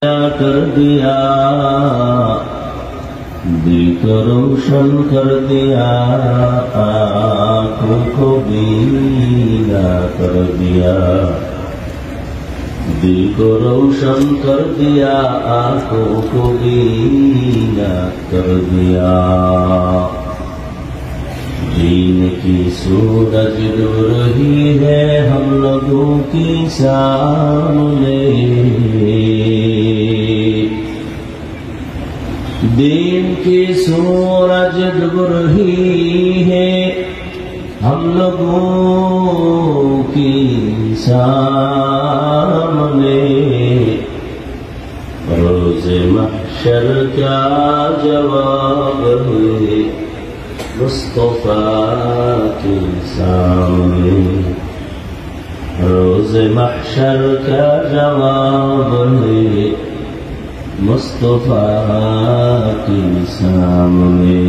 کر دیا، دل کو روشن کر دیا، آنکھوں کو بینا کر دیا، دل کو روشن کر دیا، آنکھوں کو بینا کر دیا۔ دین کی سورج ڈوب رہی ہے ہم لوگوں کے سامنے، دین کی سورج ڈوب رہی ہے ہم لوگوں کے سامنے، روز محشر کا جواب ہے مصطفیٰ کے سامنے، روز محشر کا جواب ہے مصطفیٰ کے سامنے۔